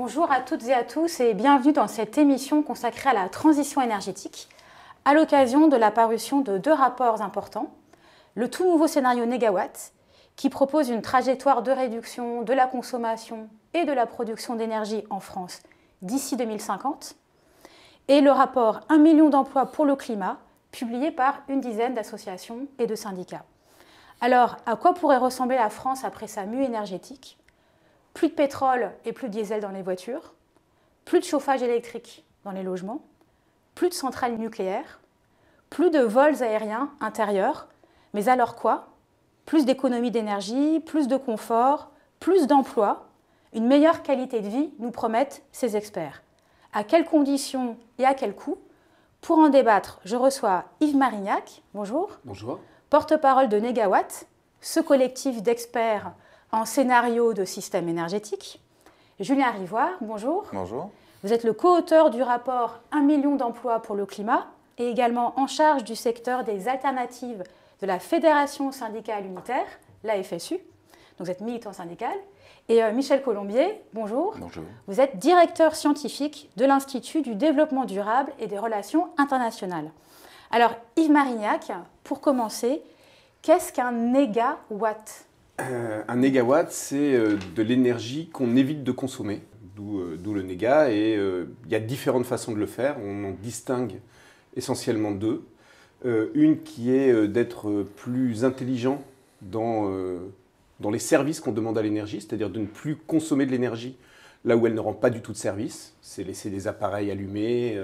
Bonjour à toutes et à tous et bienvenue dans cette émission consacrée à la transition énergétique à l'occasion de la parution de deux rapports importants. Le tout nouveau scénario Négawatt qui propose une trajectoire de réduction de la consommation et de la production d'énergie en France d'ici 2050 et le rapport 1 million d'emplois pour le climat publié par une dizaine d'associations et de syndicats. Alors, à quoi pourrait ressembler la France après sa mue énergétique ? Plus de pétrole et plus de diesel dans les voitures, plus de chauffage électrique dans les logements, plus de centrales nucléaires, plus de vols aériens intérieurs. Mais alors quoi ? Plus d'économie d'énergie, plus de confort, plus d'emplois, une meilleure qualité de vie nous promettent ces experts. À quelles conditions et à quel coût ? Pour en débattre, je reçois Yves Marignac, bonjour. Bonjour. Porte-parole de Négawatt, ce collectif d'experts en scénario de système énergétique. Julien Rivoire, bonjour. Bonjour. Vous êtes le co-auteur du rapport 1 million d'emplois pour le climat et également en charge du secteur des alternatives de la Fédération syndicale unitaire, la FSU. Donc vous êtes militant syndical. Et Michel Colombier, bonjour. Bonjour. Vous êtes directeur scientifique de l'Institut du développement durable et des relations internationales. Alors Yves Marignac, pour commencer, qu'est-ce qu'un négawatt ? Un négawatt, c'est de l'énergie qu'on évite de consommer, d'où le néga. Et il y a différentes façons de le faire. On en distingue essentiellement deux. Une qui est d'être plus intelligent dans les services qu'on demande à l'énergie, c'est-à-dire de ne plus consommer de l'énergie là où elle ne rend pas du tout de service. C'est laisser des appareils allumés,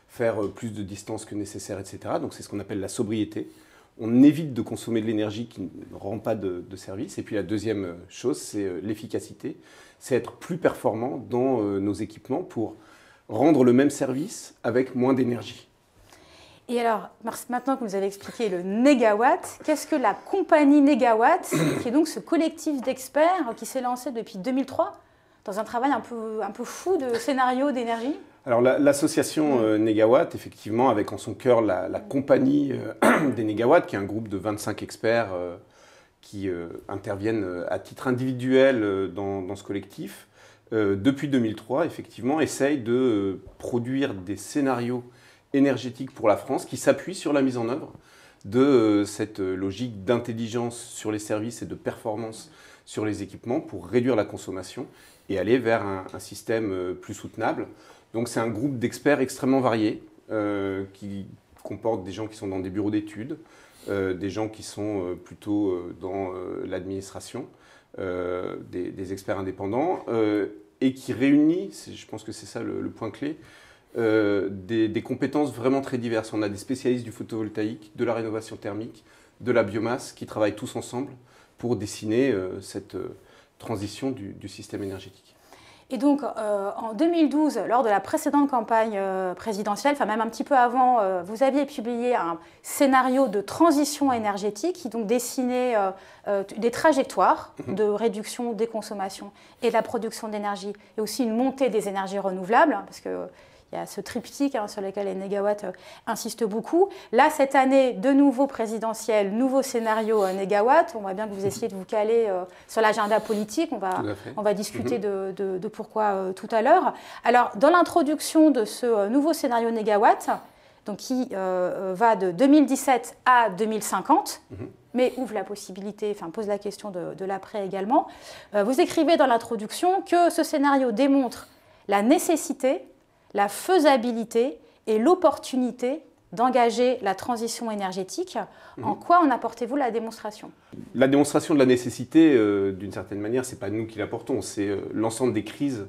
faire plus de distance que nécessaire, etc. Donc c'est ce qu'on appelle la sobriété. On évite de consommer de l'énergie qui ne rend pas de service. Et puis la deuxième chose, c'est l'efficacité. C'est être plus performant dans nos équipements pour rendre le même service avec moins d'énergie. Et alors, maintenant que vous avez expliqué le négawatt, qu'est-ce que la compagnie Négawatt, qui est donc ce collectif d'experts qui s'est lancé depuis 2003 dans un travail un peu fou de scénario d'énergie ? Alors l'association Négawatt, effectivement, avec en son cœur la compagnie des Négawatts, qui est un groupe de 25 experts qui interviennent à titre individuel dans ce collectif, depuis 2003, effectivement, essaye de produire des scénarios énergétiques pour la France qui s'appuient sur la mise en œuvre de cette logique d'intelligence sur les services et de performance sur les équipements pour réduire la consommation et aller vers un système plus soutenable. Donc c'est un groupe d'experts extrêmement variés qui comporte des gens qui sont dans des bureaux d'études, des gens qui sont plutôt dans l'administration, des experts indépendants et qui réunit, je pense que c'est ça le point clé, des compétences vraiment très diverses. On a des spécialistes du photovoltaïque, de la rénovation thermique, de la biomasse qui travaillent tous ensemble pour dessiner cette transition du système énergétique. Et donc, en 2012, lors de la précédente campagne présidentielle, enfin même un petit peu avant, vous aviez publié un scénario de transition énergétique qui donc dessinait des trajectoires de réduction des consommations et de la production d'énergie, et aussi une montée des énergies renouvelables, parce que il y a ce triptyque sur lequel les Négawatts insistent beaucoup. Là, cette année, de nouveau présidentiel, nouveau scénario Négawatt. On voit bien que vous essayez de vous caler sur l'agenda politique. On va discuter de pourquoi tout à l'heure. Alors, dans l'introduction de ce nouveau scénario Négawatt, donc qui va de 2017 à 2050, mais ouvre la possibilité, enfin pose la question de l'après également, vous écrivez dans l'introduction que ce scénario démontre la nécessité, la faisabilité et l'opportunité d'engager la transition énergétique. En quoi en apportez-vous la démonstration ? La démonstration de la nécessité, d'une certaine manière, ce n'est pas nous qui l'apportons, c'est l'ensemble des crises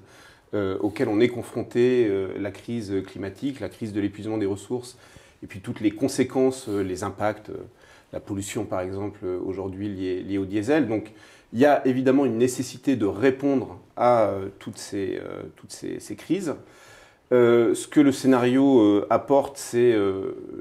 auxquelles on est confronté, la crise climatique, la crise de l'épuisement des ressources, et puis toutes les conséquences, les impacts, la pollution par exemple aujourd'hui liée au diesel. Donc il y a évidemment une nécessité de répondre à toutes ces crises. Ce que le scénario apporte, c'est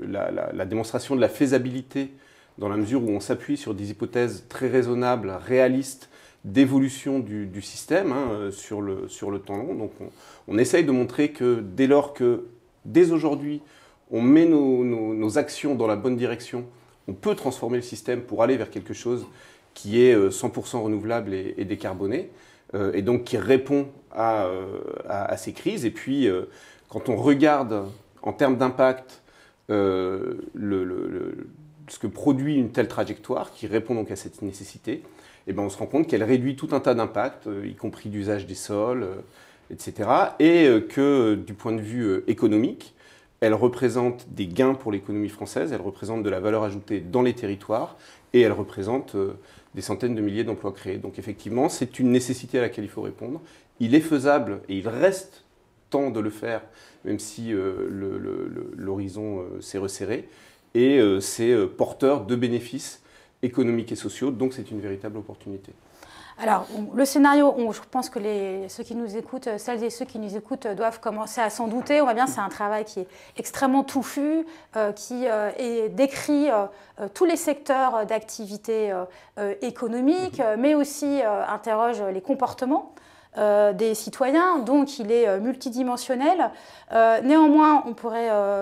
la démonstration de la faisabilité dans la mesure où on s'appuie sur des hypothèses très raisonnables, réalistes, d'évolution du système sur le temps long. Donc on essaye de montrer que dès lors que, dès aujourd'hui, on met nos actions dans la bonne direction, on peut transformer le système pour aller vers quelque chose qui est 100% renouvelable et décarboné. et donc qui répond à ces crises. Et puis, quand on regarde en termes d'impact ce que produit une telle trajectoire, qui répond donc à cette nécessité, eh ben, on se rend compte qu'elle réduit tout un tas d'impacts, y compris d'usage des sols, etc. Et que du point de vue économique, elle représente des gains pour l'économie française, elle représente de la valeur ajoutée dans les territoires et elle représente des centaines de milliers d'emplois créés. Donc effectivement, c'est une nécessité à laquelle il faut répondre. Il est faisable et il reste temps de le faire, même si l'horizon s'est resserré. Et c'est porteur de bénéfices économiques et sociaux, donc c'est une véritable opportunité. Alors, le scénario, je pense que ceux qui nous écoutent, celles et ceux qui nous écoutent doivent commencer à s'en douter. On voit bien, c'est un travail qui est extrêmement touffu, qui décrit tous les secteurs d'activité économique, mais aussi interroge les comportements des citoyens, donc il est multidimensionnel. Néanmoins,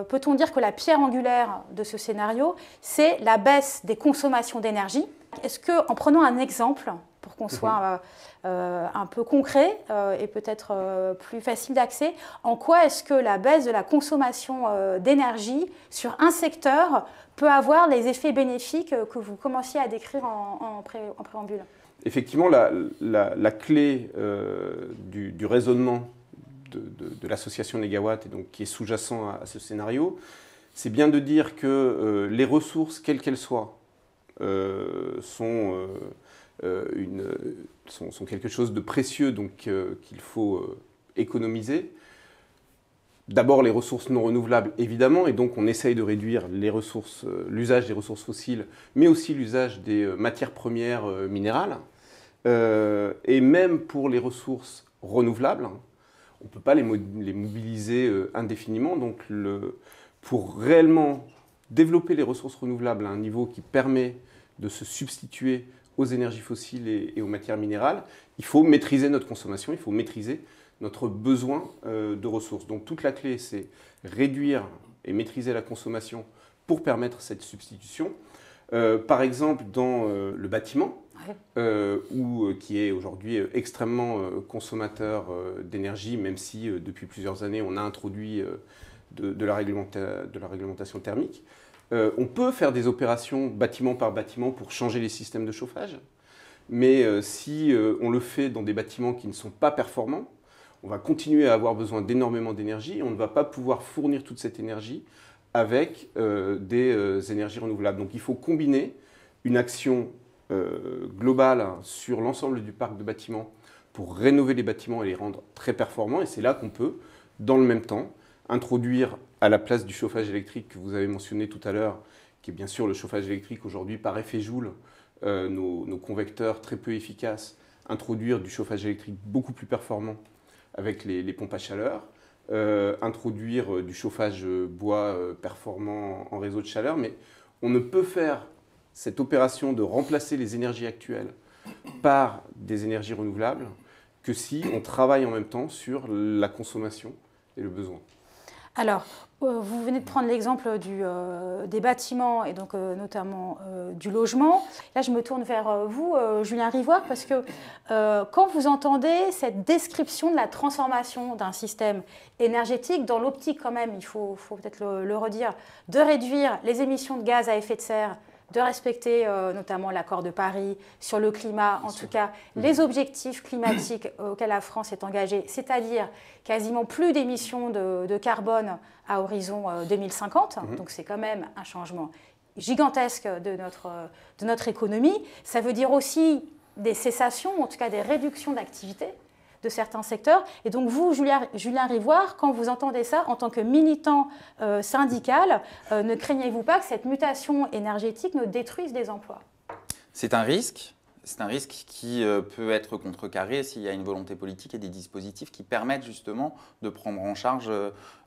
peut-on dire que la pierre angulaire de ce scénario, c'est la baisse des consommations d'énergie. Est-ce qu'en prenant un exemple, pour qu'on soit un peu concret et peut-être plus facile d'accès, en quoi est-ce que la baisse de la consommation d'énergie sur un secteur peut avoir les effets bénéfiques que vous commenciez à décrire en préambule? Effectivement, la clé du raisonnement de l'association Négawatt, et donc qui est sous-jacent à ce scénario, c'est bien de dire que les ressources, quelles qu'elles soient, sont quelque chose de précieux, donc qu'il faut économiser. D'abord les ressources non renouvelables, évidemment, et donc on essaye de réduire l'usage des ressources fossiles, mais aussi l'usage des matières premières minérales. Et même pour les ressources renouvelables, on ne peut pas les mobiliser indéfiniment. Donc pour réellement développer les ressources renouvelables à un niveau qui permet de se substituer aux énergies fossiles et aux matières minérales, il faut maîtriser notre consommation, il faut maîtriser notre besoin de ressources. Donc toute la clé, c'est réduire et maîtriser la consommation pour permettre cette substitution. Par exemple, dans le bâtiment, qui est aujourd'hui extrêmement consommateur d'énergie, même si depuis plusieurs années, on a introduit de la réglementation thermique. On peut faire des opérations bâtiment par bâtiment pour changer les systèmes de chauffage, mais si on le fait dans des bâtiments qui ne sont pas performants, on va continuer à avoir besoin d'énormément d'énergie et on ne va pas pouvoir fournir toute cette énergie avec des énergies renouvelables. Donc il faut combiner une action globale sur l'ensemble du parc de bâtiments pour rénover les bâtiments et les rendre très performants. Et c'est là qu'on peut, dans le même temps, introduire à la place du chauffage électrique que vous avez mentionné tout à l'heure, qui est bien sûr le chauffage électrique aujourd'hui par effet Joule, nos convecteurs très peu efficaces, introduire du chauffage électrique beaucoup plus performant avec les pompes à chaleur, introduire du chauffage bois performant en réseau de chaleur, mais on ne peut faire cette opération de remplacer les énergies actuelles par des énergies renouvelables que si on travaille en même temps sur la consommation et le besoin. Alors, vous venez de prendre l'exemple des bâtiments et donc notamment du logement. Là, je me tourne vers vous, Julien Rivoire, parce que quand vous entendez cette description de la transformation d'un système énergétique, dans l'optique quand même, il faut peut-être le redire, de réduire les émissions de gaz à effet de serre, de respecter notamment l'accord de Paris sur le climat, en tout cas les objectifs climatiques auxquels la France est engagée, c'est-à-dire quasiment plus d'émissions de carbone à horizon 2050. Donc c'est quand même un changement gigantesque de notre économie. Ça veut dire aussi des cessations, en tout cas des réductions d'activité de certains secteurs. Et donc vous, Julien Rivoire, quand vous entendez ça, en tant que militant syndical, ne craignez-vous pas que cette mutation énergétique ne détruise des emplois? C'est un risque. C'est un risque qui peut être contrecarré s'il y a une volonté politique et des dispositifs qui permettent justement de prendre en charge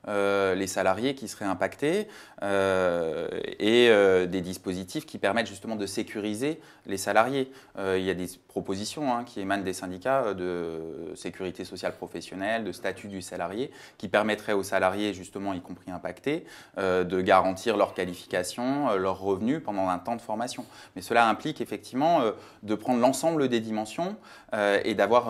les salariés qui seraient impactés et des dispositifs qui permettent justement de sécuriser les salariés. Il y a des propositions qui émanent des syndicats de sécurité sociale professionnelle, de statut du salarié, qui permettraient aux salariés, justement, y compris impactés, de garantir leur qualification, leurs revenus pendant un temps de formation. Mais cela implique effectivement de prendre l'ensemble des dimensions et d'avoir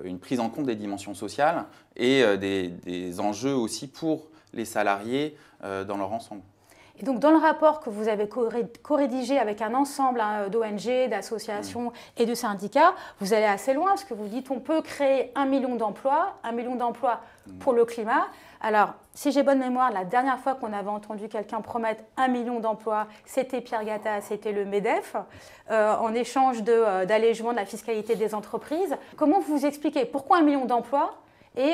une prise en compte des dimensions sociales et des enjeux aussi pour les salariés dans leur ensemble. Et donc, dans le rapport que vous avez co-rédigé avec un ensemble d'ONG, d'associations et de syndicats, vous allez assez loin parce que vous dites on peut créer 1 million d'emplois pour le climat. Alors, si j'ai bonne mémoire, la dernière fois qu'on avait entendu quelqu'un promettre 1 million d'emplois, c'était Pierre Gattaz, c'était le MEDEF, en échange d'allègement de la fiscalité des entreprises. Comment vous expliquez pourquoi 1 million d'emplois? Et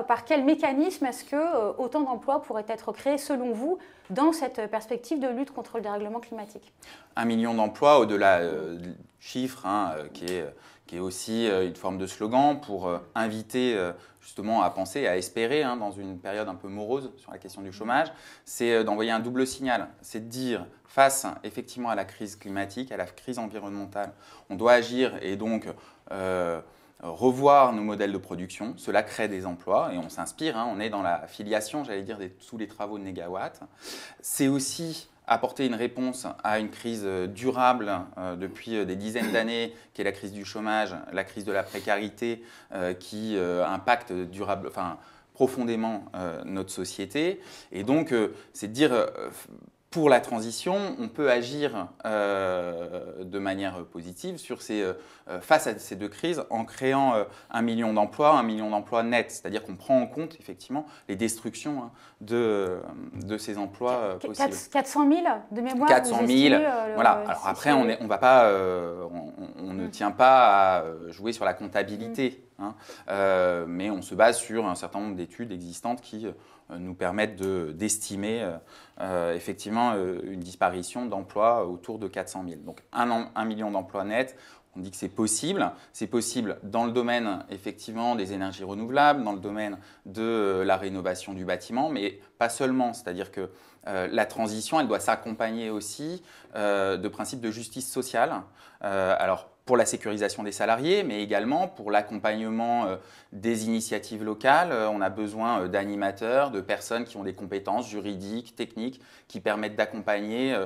par quel mécanisme est-ce que autant d'emplois pourraient être créés selon vous dans cette perspective de lutte contre le dérèglement climatique? 1 million d'emplois, au-delà du chiffre, qui est aussi une forme de slogan pour inviter justement à penser, à espérer dans une période un peu morose sur la question du chômage, c'est d'envoyer un double signal. C'est de dire, face effectivement à la crise climatique, à la crise environnementale, on doit agir et donc revoir nos modèles de production. Cela crée des emplois et on s'inspire, on est dans la filiation, j'allais dire, de tous les travaux de Négawatt. C'est aussi apporter une réponse à une crise durable depuis des dizaines d'années, qui est la crise du chômage, la crise de la précarité, qui impacte profondément notre société. Et donc, c'est de dire, pour la transition, on peut agir de manière positive face à ces deux crises en créant 1 million d'emplois nets. C'est-à-dire qu'on prend en compte effectivement les destructions de ces emplois possibles. 400 000 de mémoire. 400 000, voilà. Alors après, on ne tient pas à jouer sur la comptabilité, mais on se base sur un certain nombre d'études existantes qui nous permettent d'estimer effectivement une disparition d'emplois autour de 400 000. Donc 1 million d'emplois nets, on dit que c'est possible. C'est possible dans le domaine effectivement des énergies renouvelables, dans le domaine de la rénovation du bâtiment, mais pas seulement. C'est-à-dire que la transition, elle doit s'accompagner aussi de principes de justice sociale. Alors, pour la sécurisation des salariés, mais également pour l'accompagnement des initiatives locales. On a besoin d'animateurs, de personnes qui ont des compétences juridiques, techniques, qui permettent d'accompagner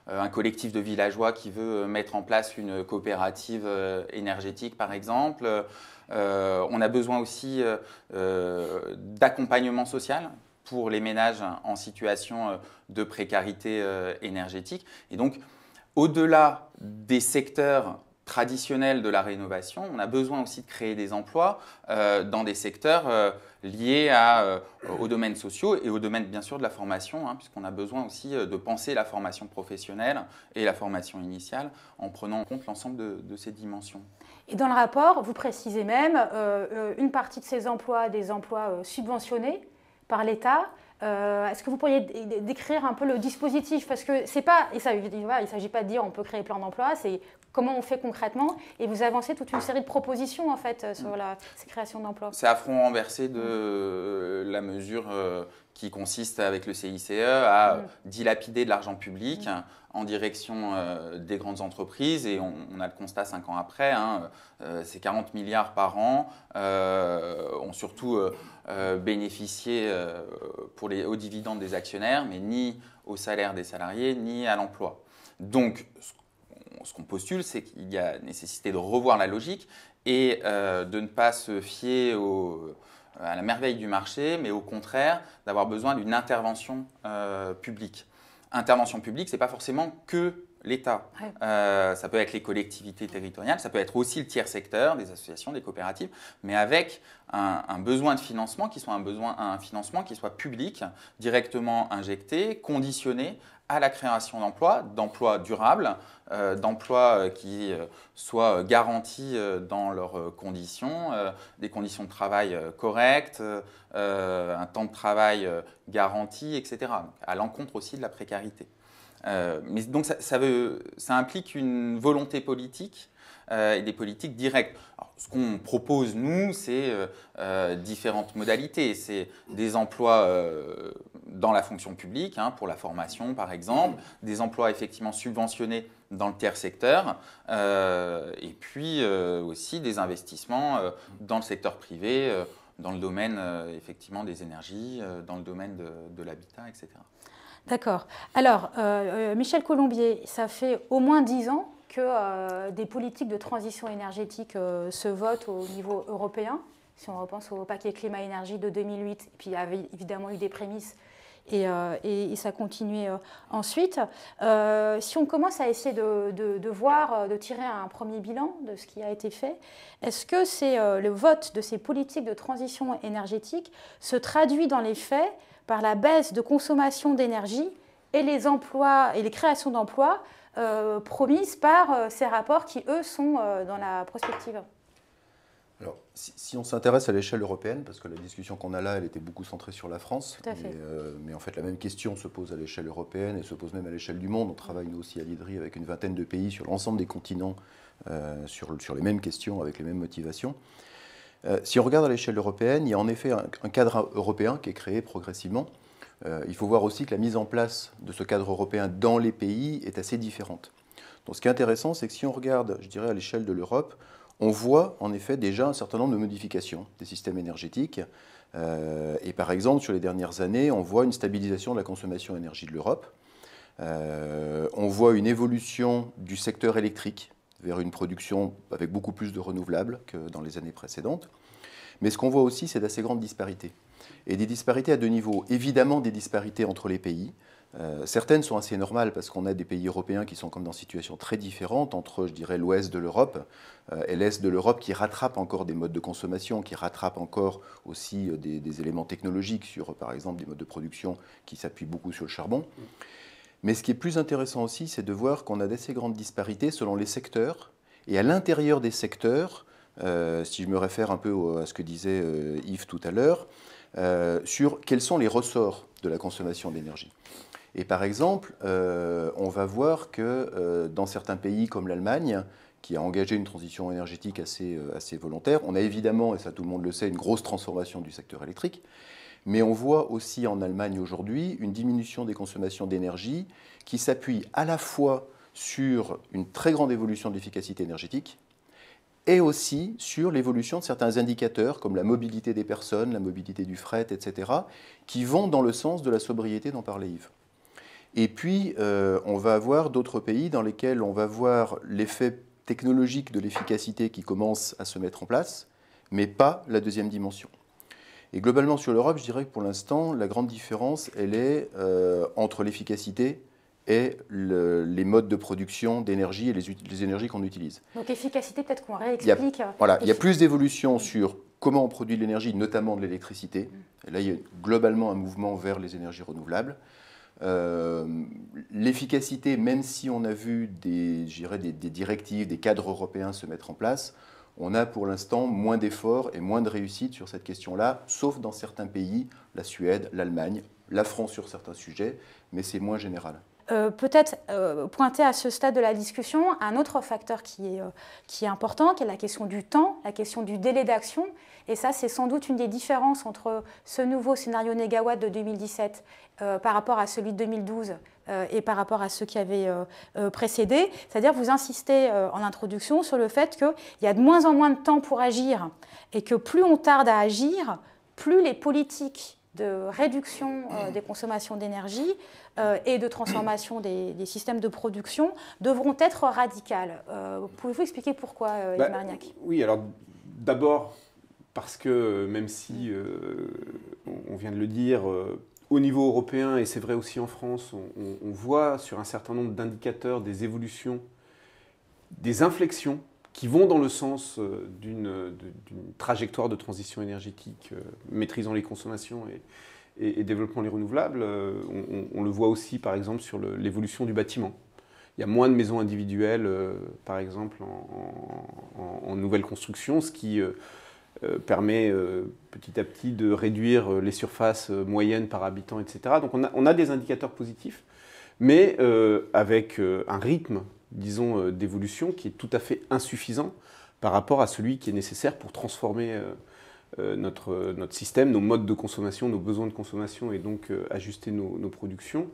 un collectif de villageois qui veut mettre en place une coopérative énergétique, par exemple. On a besoin aussi d'accompagnement social pour les ménages en situation de précarité énergétique. Et donc, au-delà des secteurs traditionnels de la rénovation, on a besoin aussi de créer des emplois dans des secteurs liés aux domaines sociaux et au domaine bien sûr de la formation, puisqu'on a besoin aussi de penser la formation professionnelle et la formation initiale en prenant en compte l'ensemble de ces dimensions. Et dans le rapport, vous précisez même une partie de ces emplois, des emplois subventionnés par l'État. Est-ce que vous pourriez décrire un peu le dispositif? Parce que c'est pas, il ne s'agit pas de dire on peut créer plein d'emplois, c'est comment on fait concrètement. Et vous avancez toute une série de propositions en fait sur ces créations d'emplois. C'est à front renversé de la mesure qui consiste avec le CICE à dilapider de l'argent public en direction des grandes entreprises. Et on a le constat 5 ans après, ces 40 milliards par an ont surtout bénéficié aux dividendes des actionnaires, mais ni au salaire des salariés, ni à l'emploi. Donc, ce qu'on postule, c'est qu'il y a nécessité de revoir la logique et de ne pas se fier à la merveille du marché, mais au contraire d'avoir besoin d'une intervention publique. Intervention publique, ce n'est pas forcément que l'État. Ouais. Ça peut être les collectivités territoriales, ça peut être aussi le tiers secteur, des associations, des coopératives, mais avec un besoin de financement qui soit un financement qui soit public, directement injecté, conditionné à la création d'emplois durables, d'emplois qui soient garantis dans leurs conditions, des conditions de travail correctes, un temps de travail garanti, etc. À l'encontre aussi de la précarité. Mais donc ça implique une volonté politique et des politiques directes. Alors, ce qu'on propose, nous, c'est différentes modalités. C'est des emplois dans la fonction publique, pour la formation par exemple, des emplois effectivement subventionnés dans le tiers secteur, et puis aussi des investissements dans le secteur privé, dans le domaine effectivement des énergies, dans le domaine de l'habitat, etc. D'accord. Alors, Michel Colombier, ça fait au moins 10 ans que des politiques de transition énergétique se votent au niveau européen. Si on repense au paquet climat-énergie de 2008, et puis il y avait évidemment eu des prémices et ça continuait ensuite. Si on commence à essayer de voir, de tirer un premier bilan de ce qui a été fait, est-ce que le vote de ces politiques de transition énergétique se traduit dans les faits par la baisse de consommation d'énergie et les emplois et les créations d'emplois promises par ces rapports qui, eux, sont dans la prospective? Alors, si on s'intéresse à l'échelle européenne, parce que la discussion qu'on a là, elle était beaucoup centrée sur la France, Tout à fait. mais en fait la même question se pose à l'échelle européenne et se pose même à l'échelle du monde. On travaille nous aussi à l'IDRI avec une vingtaine de pays sur l'ensemble des continents, sur les mêmes questions, avec les mêmes motivations. Si on regarde à l'échelle européenne, il y a en effet un cadre européen qui est créé progressivement. Il faut voir aussi que la mise en place de ce cadre européen dans les pays est assez différente. Donc ce qui est intéressant, c'est que si on regarde, je dirais, à l'échelle de l'Europe, on voit en effet déjà un certain nombre de modifications des systèmes énergétiques. Et par exemple, sur les dernières années, on voit une stabilisation de la consommation d'énergie de l'Europe. On voit une évolution du secteur électrique vers une production avec beaucoup plus de renouvelables que dans les années précédentes. Mais ce qu'on voit aussi, c'est d'assez grandes disparités. Et des disparités à deux niveaux. Évidemment, des disparités entre les pays. Certaines sont assez normales parce qu'on a des pays européens qui sont comme dans des situations très différentes entre, je dirais, l'ouest de l'Europe et l'est de l'Europe qui rattrape encore des modes de consommation, qui rattrape encore aussi des éléments technologiques sur, par exemple, des modes de production qui s'appuient beaucoup sur le charbon. Mais ce qui est plus intéressant aussi, c'est de voir qu'on a d'assez grandes disparités selon les secteurs et à l'intérieur des secteurs, si je me réfère un peu à ce que disait Yves tout à l'heure, sur quels sont les ressorts de la consommation d'énergie. Et par exemple, on va voir que dans certains pays comme l'Allemagne, qui a engagé une transition énergétique assez volontaire, on a évidemment, et ça tout le monde le sait, une grosse transformation du secteur électrique, mais on voit aussi en Allemagne aujourd'hui une diminution des consommations d'énergie qui s'appuie à la fois sur une très grande évolution de l'efficacité énergétique et aussi sur l'évolution de certains indicateurs comme la mobilité des personnes, la mobilité du fret, etc., qui vont dans le sens de la sobriété dont parlait Yves. Et puis, on va avoir d'autres pays dans lesquels on va voir l'effet technologique de l'efficacité qui commence à se mettre en place, mais pas la deuxième dimension. Et globalement, sur l'Europe, je dirais que pour l'instant, la grande différence, elle est entre l'efficacité et les modes de production d'énergie et les énergies qu'on utilise. Donc, efficacité, peut-être qu'on réexplique. Il y a plus d'évolution sur comment on produit de l'énergie, notamment de l'électricité. Et là, il y a globalement un mouvement vers les énergies renouvelables. L'efficacité, même si on a vu des directives, des cadres européens se mettre en place, on a pour l'instant moins d'efforts et moins de réussite sur cette question-là, sauf dans certains pays, la Suède, l'Allemagne, la France sur certains sujets, mais c'est moins général. Peut-être pointer à ce stade de la discussion un autre facteur qui est important, qui est la question du temps, la question du délai d'action. Et ça, c'est sans doute une des différences entre ce nouveau scénario négawatt de 2017 par rapport à celui de 2012 et par rapport à ceux qui avaient précédé. C'est-à-dire, vous insistez en introduction sur le fait qu'il y a de moins en moins de temps pour agir et que plus on tarde à agir, plus les politiques de réduction des consommations d'énergie et de transformation des systèmes de production devront être radicales. Pouvez-vous expliquer pourquoi, Yves Marignac ? Oui, alors d'abord parce que même si, on vient de le dire, au niveau européen, et c'est vrai aussi en France, on voit sur un certain nombre d'indicateurs des évolutions, des inflexions qui vont dans le sens d'une trajectoire de transition énergétique, maîtrisant les consommations et développant les renouvelables. On le voit aussi, par exemple, sur l'évolution du bâtiment. Il y a moins de maisons individuelles, par exemple, en nouvelle construction, ce qui permet petit à petit de réduire les surfaces moyennes par habitant, etc. Donc on a des indicateurs positifs, mais avec un rythme, disons, d'évolution qui est tout à fait insuffisant par rapport à celui qui est nécessaire pour transformer notre système, nos modes de consommation, nos besoins de consommation et donc ajuster nos productions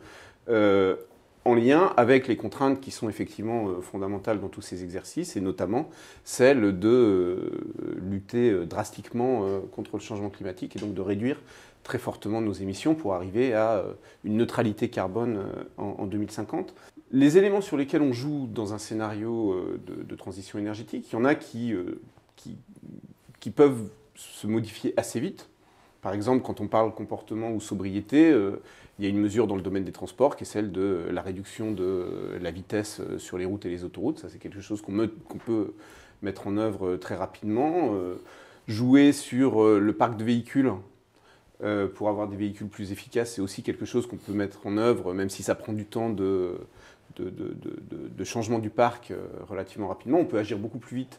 en lien avec les contraintes qui sont effectivement fondamentales dans tous ces exercices et notamment celle de lutter drastiquement contre le changement climatique et donc de réduire très fortement nos émissions pour arriver à une neutralité carbone en 2050. Les éléments sur lesquels on joue dans un scénario de transition énergétique, il y en a qui peuvent se modifier assez vite. Par exemple, quand on parle comportement ou sobriété, il y a une mesure dans le domaine des transports qui est celle de la réduction de la vitesse sur les routes et les autoroutes. Ça, c'est quelque chose qu'on peut mettre en œuvre très rapidement. Jouer sur le parc de véhicules pour avoir des véhicules plus efficaces, c'est aussi quelque chose qu'on peut mettre en œuvre, même si ça prend du temps de changement du parc relativement rapidement. On peut agir beaucoup plus vite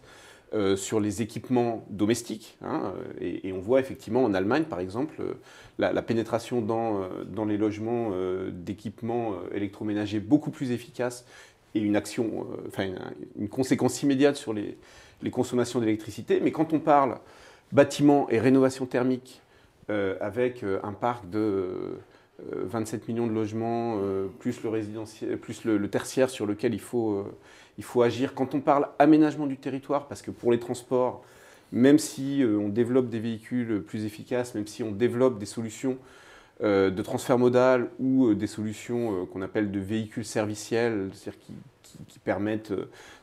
sur les équipements domestiques. Hein, et on voit effectivement en Allemagne, par exemple, la pénétration dans les logements d'équipements électroménagers beaucoup plus efficace et une conséquence immédiate sur les consommations d'électricité. Mais quand on parle bâtiments et rénovation thermique avec un parc de 27 millions de logements, plus le résidentiel, plus le tertiaire sur lequel il faut agir. Quand on parle aménagement du territoire, parce que pour les transports, même si on développe des véhicules plus efficaces, même si on développe des solutions de transfert modal ou des solutions qu'on appelle de véhicules serviciels, c'est-à-dire qui permettent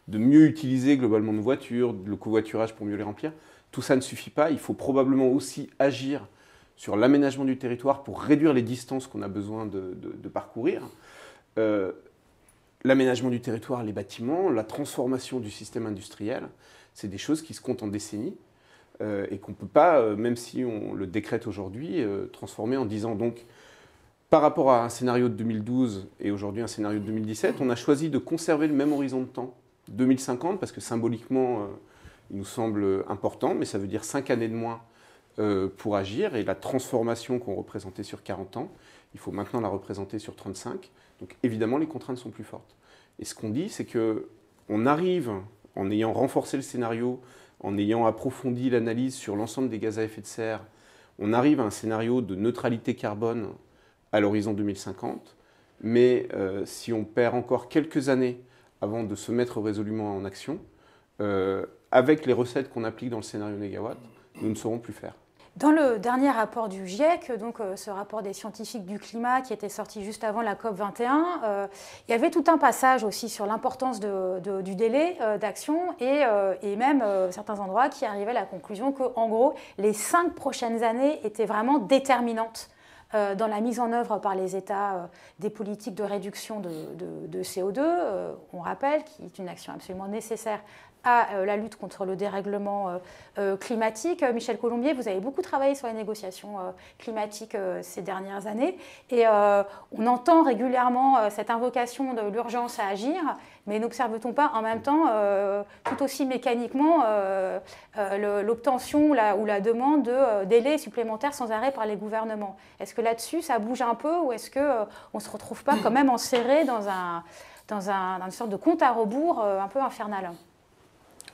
de mieux utiliser globalement nos voitures, le covoiturage pour mieux les remplir, tout ça ne suffit pas. Il faut probablement aussi agir sur l'aménagement du territoire pour réduire les distances qu'on a besoin de parcourir. L'aménagement du territoire, les bâtiments, la transformation du système industriel, c'est des choses qui se comptent en décennies et qu'on ne peut pas, même si on le décrète aujourd'hui, transformer en 10 ans. Donc, par rapport à un scénario de 2012 et aujourd'hui un scénario de 2017, on a choisi de conserver le même horizon de temps, 2050, parce que symboliquement, il nous semble important, mais ça veut dire 5 années de moins pour agir, et la transformation qu'on représentait sur 40 ans, il faut maintenant la représenter sur 35. Donc évidemment, les contraintes sont plus fortes. Et ce qu'on dit, c'est qu'on arrive, en ayant renforcé le scénario, en ayant approfondi l'analyse sur l'ensemble des gaz à effet de serre, on arrive à un scénario de neutralité carbone à l'horizon 2050. Mais si on perd encore quelques années avant de se mettre résolument en action, avec les recettes qu'on applique dans le scénario négawatt, nous ne saurons plus faire. Dans le dernier rapport du GIEC, donc ce rapport des scientifiques du climat qui était sorti juste avant la COP21, il y avait tout un passage aussi sur l'importance du délai d'action et même certains endroits qui arrivaient à la conclusion qu'en gros, les 5 prochaines années étaient vraiment déterminantes dans la mise en œuvre par les États des politiques de réduction de CO2, on rappelle, qui est une action absolument nécessaire à la lutte contre le dérèglement climatique. Michel Colombier, vous avez beaucoup travaillé sur les négociations climatiques ces dernières années et on entend régulièrement cette invocation de l'urgence à agir, mais n'observe-t-on pas en même temps tout aussi mécaniquement l'obtention ou la demande de délais supplémentaires sans arrêt par les gouvernements? Est-ce que là-dessus ça bouge un peu ou est-ce qu'on ne se retrouve pas quand même enserré dans une sorte de compte à rebours un peu infernal?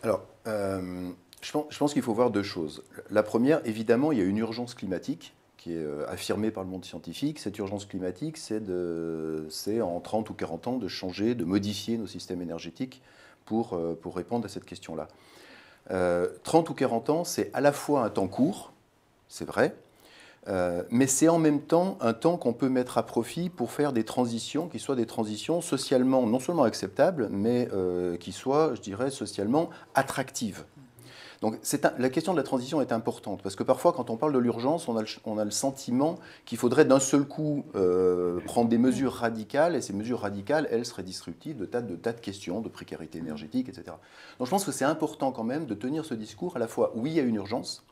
Alors, je pense qu'il faut voir 2 choses. La première, évidemment, il y a une urgence climatique qui est affirmée par le monde scientifique. Cette urgence climatique, c'est en 30 ou 40 ans de changer, de modifier nos systèmes énergétiques pour répondre à cette question-là. 30 ou 40 ans, c'est à la fois un temps court, c'est vrai, mais c'est en même temps un temps qu'on peut mettre à profit pour faire des transitions qui soient des transitions socialement non seulement acceptables, mais qui soient, je dirais, socialement attractives. Donc la question de la transition est importante, parce que parfois, quand on parle de l'urgence, on a le sentiment qu'il faudrait d'un seul coup prendre des mesures radicales, et ces mesures radicales, elles, seraient disruptives de tas de questions, de précarité énergétique, etc. Donc je pense que c'est important quand même de tenir ce discours, à la fois, oui, il y a une urgence,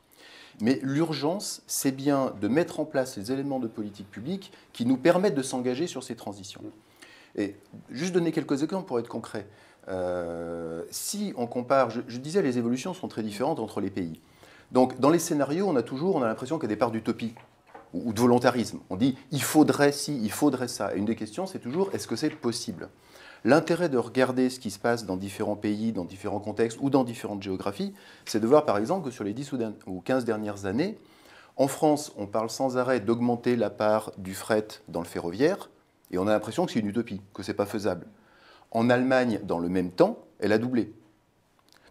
mais l'urgence, c'est bien de mettre en place les éléments de politique publique qui nous permettent de s'engager sur ces transitions. Et juste donner quelques exemples pour être concret. Si on compare, je disais, les évolutions sont très différentes entre les pays. Donc, dans les scénarios, on a l'impression qu'il y a des parts d'utopie ou de volontarisme. On dit, il faudrait ci, il faudrait ça. Et une des questions, c'est toujours, est-ce que c'est possible ? L'intérêt de regarder ce qui se passe dans différents pays, dans différents contextes ou dans différentes géographies, c'est de voir par exemple que sur les 10 ou 15 dernières années, en France, on parle sans arrêt d'augmenter la part du fret dans le ferroviaire, et on a l'impression que c'est une utopie, que ce n'est pas faisable. En Allemagne, dans le même temps, elle a doublé.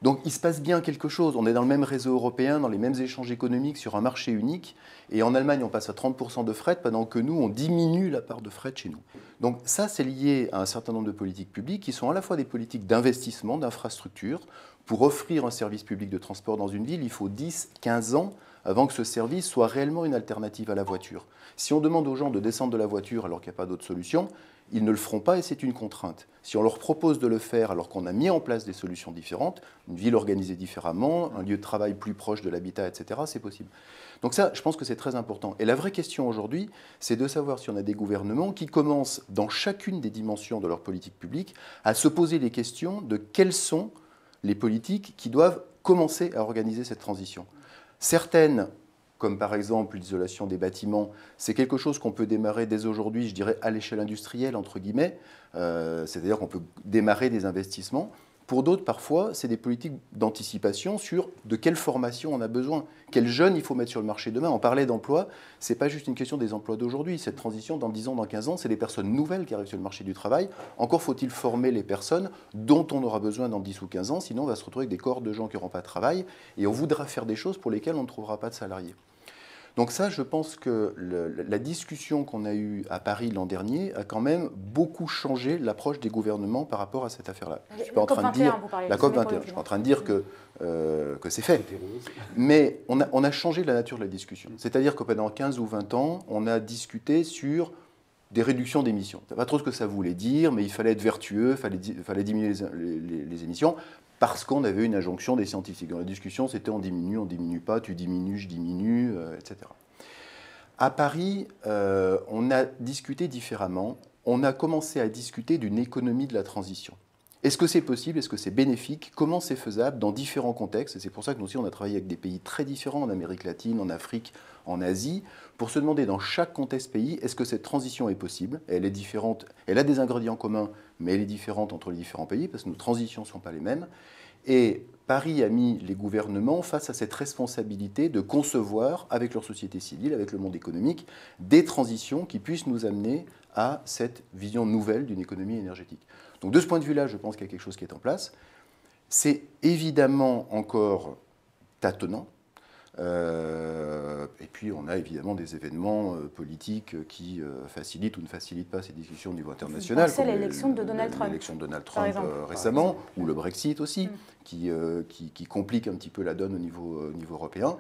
Donc il se passe bien quelque chose. On est dans le même réseau européen, dans les mêmes échanges économiques sur un marché unique. Et en Allemagne, on passe à 30% de fret, pendant que nous, on diminue la part de fret chez nous. Donc ça, c'est lié à un certain nombre de politiques publiques qui sont à la fois des politiques d'investissement, d'infrastructure. Pour offrir un service public de transport dans une ville, il faut 10, 15 ans avant que ce service soit réellement une alternative à la voiture. Si on demande aux gens de descendre de la voiture alors qu'il n'y a pas d'autre solution, ils ne le feront pas et c'est une contrainte. Si on leur propose de le faire alors qu'on a mis en place des solutions différentes, une ville organisée différemment, un lieu de travail plus proche de l'habitat, etc., c'est possible. Donc ça, je pense que c'est très important. Et la vraie question aujourd'hui, c'est de savoir si on a des gouvernements qui commencent, dans chacune des dimensions de leur politique publique, à se poser les questions de quelles sont les politiques qui doivent commencer à organiser cette transition. Certaines, comme par exemple l'isolation des bâtiments, c'est quelque chose qu'on peut démarrer dès aujourd'hui, je dirais à l'échelle industrielle, entre guillemets, c'est-à-dire qu'on peut démarrer des investissements. Pour d'autres, parfois, c'est des politiques d'anticipation sur de quelle formation on a besoin, quels jeunes il faut mettre sur le marché demain. On parlait d'emploi, ce n'est pas juste une question des emplois d'aujourd'hui. Cette transition, dans 10 ans, dans 15 ans, c'est des personnes nouvelles qui arrivent sur le marché du travail. Encore faut-il former les personnes dont on aura besoin dans 10 ou 15 ans, sinon on va se retrouver avec des cohortes de gens qui n'auront pas de travail et on voudra faire des choses pour lesquelles on ne trouvera pas de salariés. Donc ça, je pense que la discussion qu'on a eue à Paris l'an dernier a quand même beaucoup changé l'approche des gouvernements par rapport à cette affaire-là. Je ne suis pas en train de dire la COP21. Je suis en train de dire que c'est fait. Mais on a changé la nature de la discussion. C'est-à-dire que pendant 15 ou 20 ans, on a discuté sur des réductions d'émissions. Je ne sais pas trop ce que ça voulait dire, mais il fallait être vertueux, il fallait diminuer les émissions. Parce qu'on avait une injonction des scientifiques. Dans la discussion, c'était on diminue pas, tu diminues, je diminue, etc. À Paris, on a discuté différemment. On a commencé à discuter d'une économie de la transition. Est-ce que c'est possible? Est-ce que c'est bénéfique? Comment c'est faisable dans différents contextes? Et c'est pour ça que nous aussi, on a travaillé avec des pays très différents, en Amérique latine, en Afrique, en Asie, pour se demander dans chaque contexte pays, est-ce que cette transition est possible? Elle est différente, elle a des ingrédients communs, mais elle est différente entre les différents pays, parce que nos transitions ne sont pas les mêmes. Et Paris a mis les gouvernements face à cette responsabilité de concevoir, avec leur société civile, avec le monde économique, des transitions qui puissent nous amener à cette vision nouvelle d'une économie énergétique. Donc de ce point de vue-là, je pense qu'il y a quelque chose qui est en place. C'est évidemment encore tâtonnant. Et puis on a évidemment des événements politiques qui facilitent ou ne facilitent pas ces discussions au niveau international. C'est l'élection de Donald Trump. L'élection de Donald Trump récemment, ou le Brexit aussi, qui complique un petit peu la donne au niveau européen.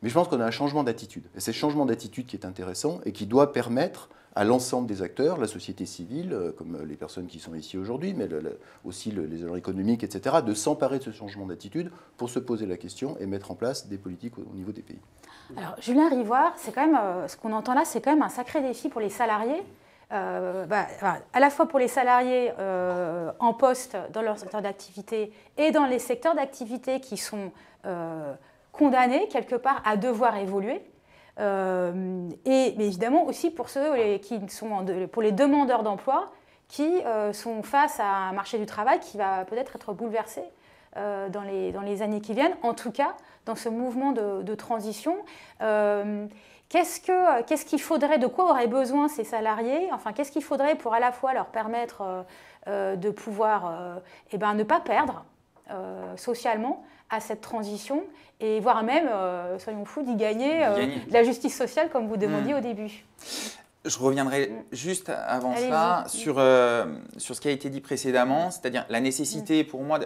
Mais je pense qu'on a un changement d'attitude. Et c'est ce changement d'attitude qui est intéressant et qui doit permettre à l'ensemble des acteurs, la société civile, comme les personnes qui sont ici aujourd'hui, mais aussi les agents économiques, etc., de s'emparer de ce changement d'attitude pour se poser la question et mettre en place des politiques au niveau des pays. Alors, Julien Rivoire, c'est quand même, ce qu'on entend là, c'est quand même un sacré défi pour les salariés. À la fois pour les salariés en poste dans leur secteur d'activité et dans les secteurs d'activité qui sont condamnés quelque part à devoir évoluer. Mais évidemment aussi pour ceux pour les demandeurs d'emploi qui sont face à un marché du travail qui va peut-être être bouleversé dans les années qui viennent, en tout cas dans ce mouvement de transition. Qu'est-ce qu'il faudrait, de quoi auraient besoin ces salariés? Enfin, qu'est-ce qu'il faudrait pour à la fois leur permettre de pouvoir ne pas perdre socialement à cette transition et voire même, soyons fous, d'y gagner de la justice sociale comme vous demandiez au début. Je reviendrai juste avant ça sur ce qui a été dit précédemment, c'est-à-dire la nécessité pour moi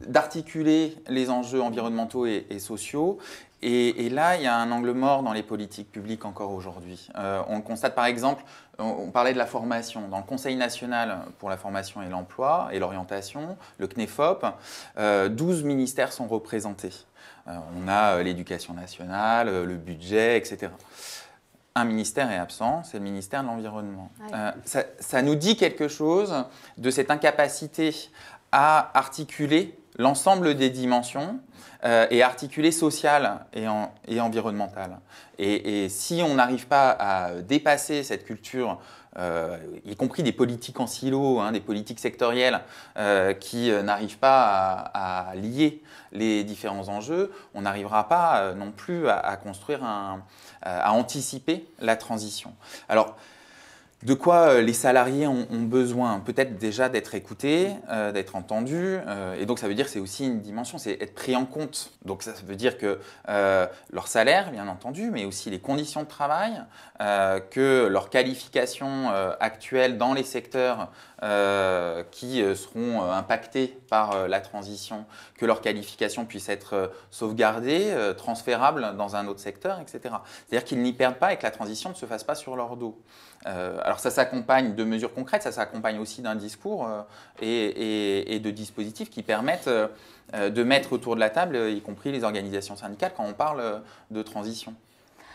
d'articuler les enjeux environnementaux et sociaux. Et là, il y a un angle mort dans les politiques publiques encore aujourd'hui. On le constate par exemple, on parlait de la formation. Dans le Conseil national pour la formation et l'emploi et l'orientation, le CNEFOP, 12 ministères sont représentés. On a l'éducation nationale, le budget, etc. Un ministère est absent, c'est le ministère de l'Environnement. Ça nous dit quelque chose de cette incapacité à articuler l'ensemble des dimensions et articuler sociale et environnementale. Et si on n'arrive pas à dépasser cette culture, y compris des politiques en silo, des politiques sectorielles qui n'arrivent pas à lier les différents enjeux, on n'arrivera pas non plus à construire à anticiper la transition. Alors, De quoi les salariés ont besoin? Peut-être déjà d'être écoutés, d'être entendus. Et donc ça veut dire que c'est aussi une dimension, c'est être pris en compte. Donc ça veut dire que leur salaire, bien entendu, mais aussi les conditions de travail, que leurs qualifications actuelles dans les secteurs qui seront impactés par la transition, que leurs qualifications puissent être sauvegardées, transférables dans un autre secteur, etc. C'est-à-dire qu'ils n'y perdent pas et que la transition ne se fasse pas sur leur dos. Alors ça s'accompagne de mesures concrètes, ça s'accompagne aussi d'un discours et de dispositifs qui permettent de mettre autour de la table, y compris les organisations syndicales, quand on parle de transition.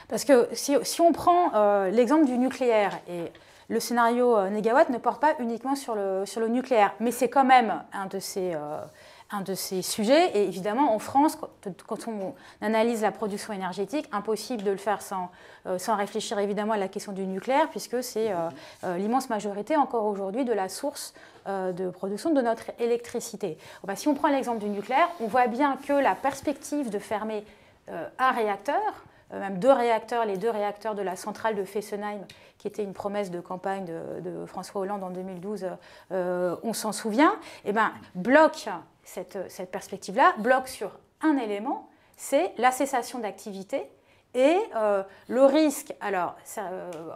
Parce que si on prend l'exemple du nucléaire, et le scénario Négawatt ne porte pas uniquement sur le nucléaire, mais c'est quand même un de ces sujets. Et évidemment, en France, quand on analyse la production énergétique, impossible de le faire sans réfléchir évidemment à la question du nucléaire, puisque c'est l'immense majorité encore aujourd'hui de la source de production de notre électricité. Bon, si on prend l'exemple du nucléaire, on voit bien que la perspective de fermer un réacteur, même deux réacteurs, les deux réacteurs de la centrale de Fessenheim, qui était une promesse de campagne de François Hollande en 2012, on s'en souvient, bloque cette perspective-là, bloque sur un élément, c'est la cessation d'activité et le risque, alors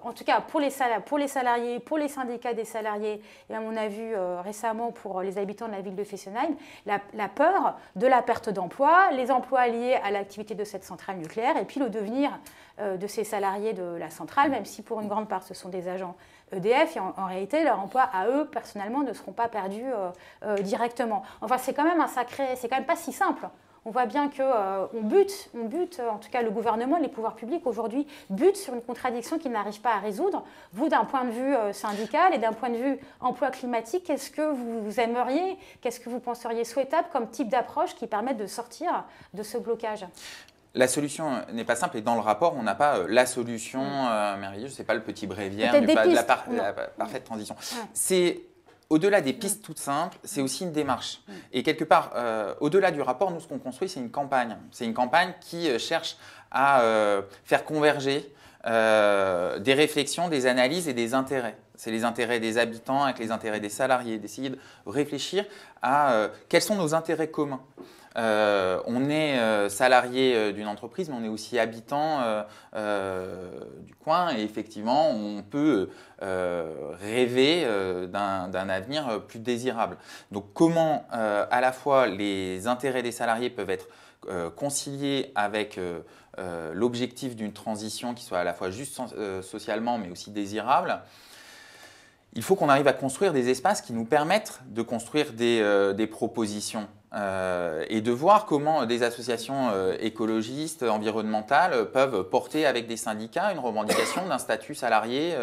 en tout cas pour les salariés, pour les syndicats des salariés, et même on a vu récemment pour les habitants de la ville de Fessenheim, la peur de la perte d'emploi, les emplois liés à l'activité de cette centrale nucléaire et puis le devenir de ces salariés de la centrale, même si pour une grande part ce sont des agents EDF, et en réalité leurs emplois à eux personnellement ne seront pas perdus directement. Enfin c'est quand même c'est quand même pas si simple. On voit bien qu'on bute, en tout cas le gouvernement, les pouvoirs publics aujourd'hui butent sur une contradiction qu'ils n'arrivent pas à résoudre. Vous, d'un point de vue syndical et d'un point de vue emploi climatique, qu'est-ce que vous aimeriez, qu'est-ce que vous penseriez souhaitable comme type d'approche qui permette de sortir de ce blocage ? La solution n'est pas simple et dans le rapport, on n'a pas la solution merveilleuse, c'est pas le petit bréviaire de la parfaite transition. Ouais. C'est au-delà des pistes toutes simples, c'est aussi une démarche. Et quelque part, au-delà du rapport, nous, ce qu'on construit, c'est une campagne. C'est une campagne qui cherche à faire converger des réflexions, des analyses et des intérêts. C'est les intérêts des habitants avec les intérêts des salariés, d'essayer de réfléchir à quels sont nos intérêts communs. On est salarié d'une entreprise, mais on est aussi habitant du coin et effectivement, on peut rêver d'un avenir plus désirable. Donc, comment à la fois les intérêts des salariés peuvent être conciliés avec l'objectif d'une transition qui soit à la fois juste socialement, mais aussi désirable. Il faut qu'on arrive à construire des espaces qui nous permettent de construire des propositions et de voir comment des associations écologistes, environnementales peuvent porter avec des syndicats une revendication d'un statut salarié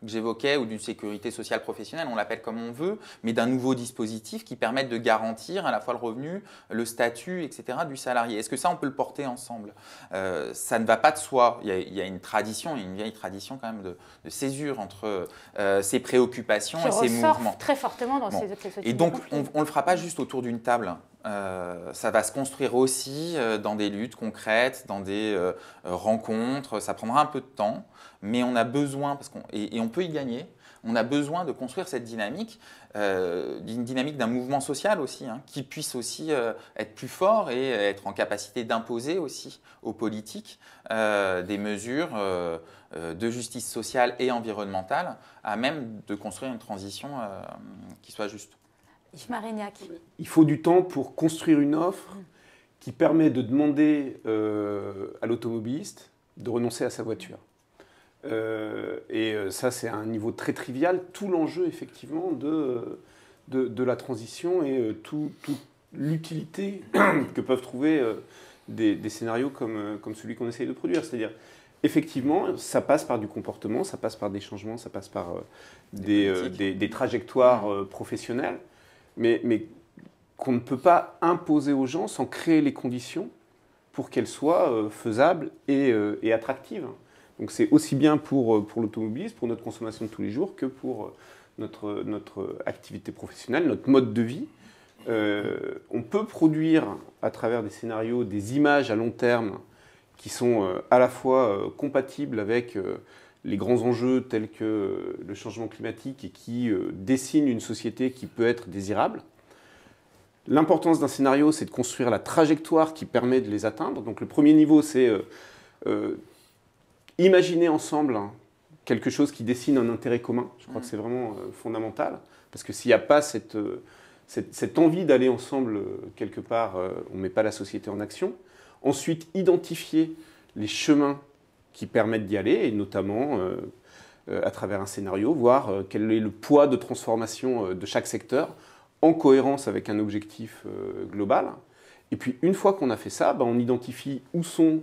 que j'évoquais ou d'une sécurité sociale professionnelle, on l'appelle comme on veut, mais d'un nouveau dispositif qui permette de garantir à la fois le revenu, le statut, etc. du salarié. Est-ce que ça, on peut le porter ensemble? Ça ne va pas de soi. Il y a une tradition, une vieille tradition quand même de césure entre ces préoccupations et ces mouvements. Très fortement dans ces Et donc, on ne le fera pas juste autour d'une table. Ça va se construire aussi dans des luttes concrètes, dans des rencontres. Ça prendra un peu de temps, mais on a besoin, et on peut y gagner, on a besoin de construire cette dynamique, d'une dynamique d'un mouvement social aussi, qui puisse aussi être plus fort et être en capacité d'imposer aussi aux politiques des mesures de justice sociale et environnementale, à même de construire une transition qui soit juste. Yves Marignac. Il faut du temps pour construire une offre qui permet de demander à l'automobiliste de renoncer à sa voiture. Et ça, c'est à un niveau très trivial. Tout l'enjeu, effectivement, de la transition et toute l'utilité que peuvent trouver des scénarios comme celui qu'on essaye de produire. C'est-à-dire, effectivement, ça passe par du comportement, ça passe par des changements, ça passe par des trajectoires professionnelles. Mais qu'on ne peut pas imposer aux gens sans créer les conditions pour qu'elles soient faisables et attractives. Donc c'est aussi bien pour l'automobiliste, pour notre consommation de tous les jours, que pour notre activité professionnelle, notre mode de vie. On peut produire à travers des scénarios des images à long terme qui sont à la fois compatibles avec les grands enjeux tels que le changement climatique et qui dessinent une société qui peut être désirable. L'importance d'un scénario, c'est de construire la trajectoire qui permet de les atteindre. Donc le premier niveau, c'est imaginer ensemble quelque chose qui dessine un intérêt commun. Je crois que c'est vraiment fondamental, parce que s'il n'y a pas cette envie d'aller ensemble quelque part, on ne met pas la société en action. Ensuite, identifier les chemins qui permettent d'y aller, et notamment à travers un scénario, voir quel est le poids de transformation de chaque secteur, en cohérence avec un objectif global. Et puis, une fois qu'on a fait ça, on identifie où sont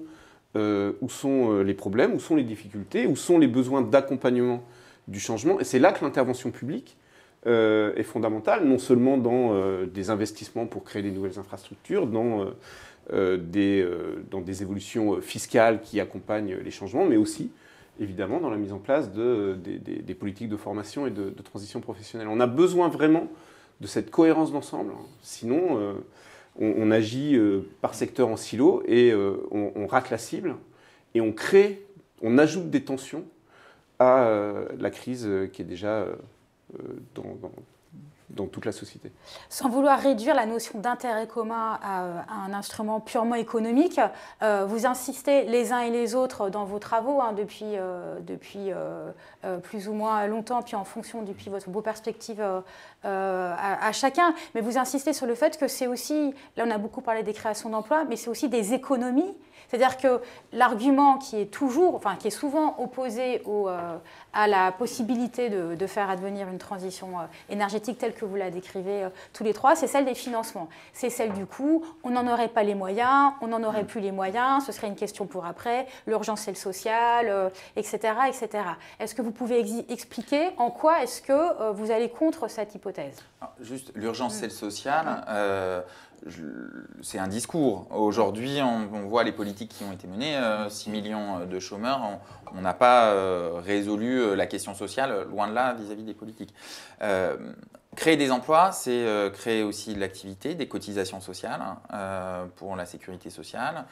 les problèmes, où sont les difficultés, où sont les besoins d'accompagnement du changement. Et c'est là que l'intervention publique est fondamentale, non seulement dans des investissements pour créer des nouvelles infrastructures, dans des évolutions fiscales qui accompagnent les changements, mais aussi, évidemment, dans la mise en place des politiques de formation et de transition professionnelle. On a besoin vraiment de cette cohérence d'ensemble, sinon on agit par secteur en silo et on rate la cible et on ajoute des tensions à la crise qui est déjà dans toute la société. Sans vouloir réduire la notion d'intérêt commun à un instrument purement économique, vous insistez les uns et les autres dans vos travaux depuis plus ou moins longtemps, puis en fonction depuis vos perspectives à chacun, mais vous insistez sur le fait que c'est aussi, là on a beaucoup parlé des créations d'emplois, mais c'est aussi des économies. C'est-à-dire que l'argument qui est souvent opposé à la possibilité de faire advenir une transition énergétique telle que vous la décrivez tous les trois, c'est celle des financements. C'est celle du coût, on n'en aurait pas les moyens, on n'en aurait plus les moyens, ce serait une question pour après, l'urgence c'est le social, etc., etc. Est-ce que vous pouvez expliquer en quoi est-ce que vous allez contre cette hypothèse? Alors, juste, l'urgence c'est le social. C'est un discours. Aujourd'hui, on voit les politiques qui ont été menées, 6 millions de chômeurs, on n'a pas résolu la question sociale, loin de là, vis-à-vis des politiques. Créer des emplois, c'est créer aussi de l'activité, des cotisations sociales pour la sécurité sociale.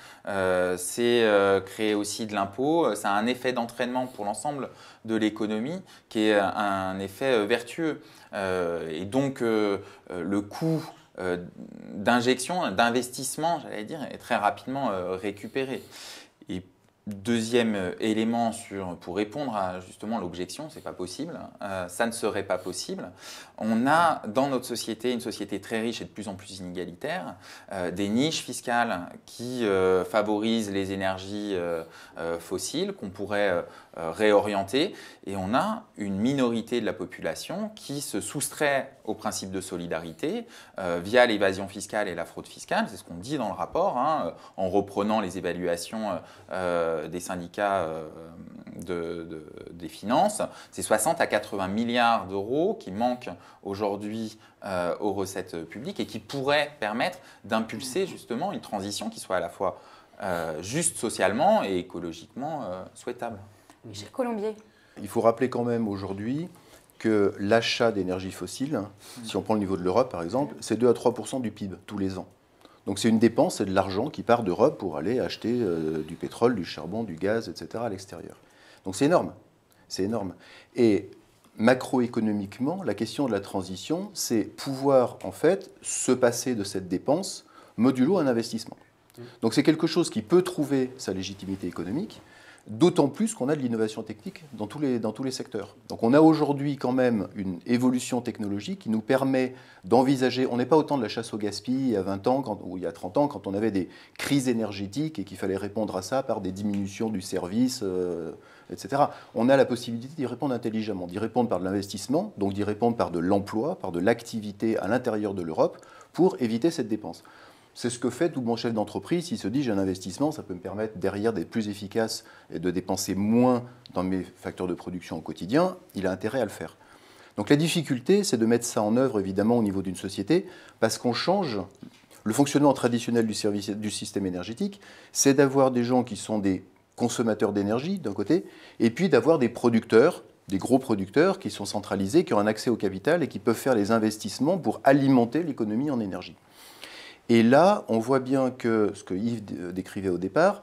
C'est créer aussi de l'impôt. Ça a un effet d'entraînement pour l'ensemble de l'économie qui est un effet vertueux. Et donc, le coût d'injection, d'investissement, j'allais dire, est très rapidement récupéré. Et deuxième élément pour répondre à justement l'objection, c'est pas possible, ça ne serait pas possible. On a dans notre société, une société très riche et de plus en plus inégalitaire, des niches fiscales qui favorisent les énergies fossiles qu'on pourrait réorienter, et on a une minorité de la population qui se soustrait au principe de solidarité via l'évasion fiscale et la fraude fiscale, c'est ce qu'on dit dans le rapport, en reprenant les évaluations des syndicats des finances. C'est 60 à 80 milliards d'euros qui manquent aujourd'hui aux recettes publiques et qui pourraient permettre d'impulser justement une transition qui soit à la fois juste socialement et écologiquement souhaitable. Michel Colombier. Il faut rappeler quand même aujourd'hui que l'achat d'énergie fossile, si on prend le niveau de l'Europe par exemple, c'est 2 à 3% du PIB tous les ans. Donc c'est une dépense, c'est de l'argent qui part d'Europe pour aller acheter du pétrole, du charbon, du gaz, etc. à l'extérieur. Donc c'est énorme, c'est énorme. Et macroéconomiquement, la question de la transition, c'est pouvoir en fait se passer de cette dépense modulo un investissement. Donc c'est quelque chose qui peut trouver sa légitimité économique, d'autant plus qu'on a de l'innovation technique dans tous les secteurs. Donc on a aujourd'hui quand même une évolution technologique qui nous permet d'envisager, on n'est pas autant de la chasse au gaspillage il y a 20 ans ou il y a 30 ans quand on avait des crises énergétiques et qu'il fallait répondre à ça par des diminutions du service, etc. On a la possibilité d'y répondre intelligemment, d'y répondre par de l'investissement, donc d'y répondre par de l'emploi, par de l'activité à l'intérieur de l'Europe pour éviter cette dépense. C'est ce que fait tout bon chef d'entreprise. S'il se dit j'ai un investissement, ça peut me permettre derrière d'être plus efficace et de dépenser moins dans mes facteurs de production au quotidien, il a intérêt à le faire. Donc la difficulté, c'est de mettre ça en œuvre évidemment au niveau d'une société parce qu'on change le fonctionnement traditionnel du système énergétique, c'est d'avoir des gens qui sont des consommateurs d'énergie d'un côté et puis d'avoir des producteurs, des gros producteurs qui sont centralisés, qui ont un accès au capital et qui peuvent faire les investissements pour alimenter l'économie en énergie. Et là, on voit bien que ce que Yves décrivait au départ,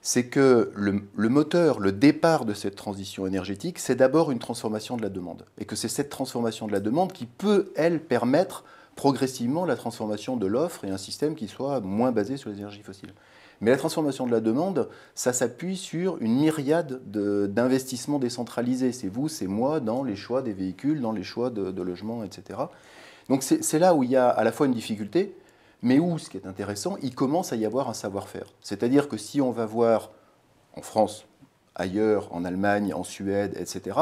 c'est que le moteur, le départ de cette transition énergétique, c'est d'abord une transformation de la demande. Et que c'est cette transformation de la demande qui peut, elle, permettre progressivement la transformation de l'offre et un système qui soit moins basé sur les énergies fossiles. Mais la transformation de la demande, ça s'appuie sur une myriade d'investissements décentralisés. C'est vous, c'est moi, dans les choix des véhicules, dans les choix de logements, etc. Donc c'est là où il y a à la fois une difficulté, mais où, ce qui est intéressant, il commence à y avoir un savoir-faire. C'est-à-dire que si on va voir en France, ailleurs, en Allemagne, en Suède, etc.,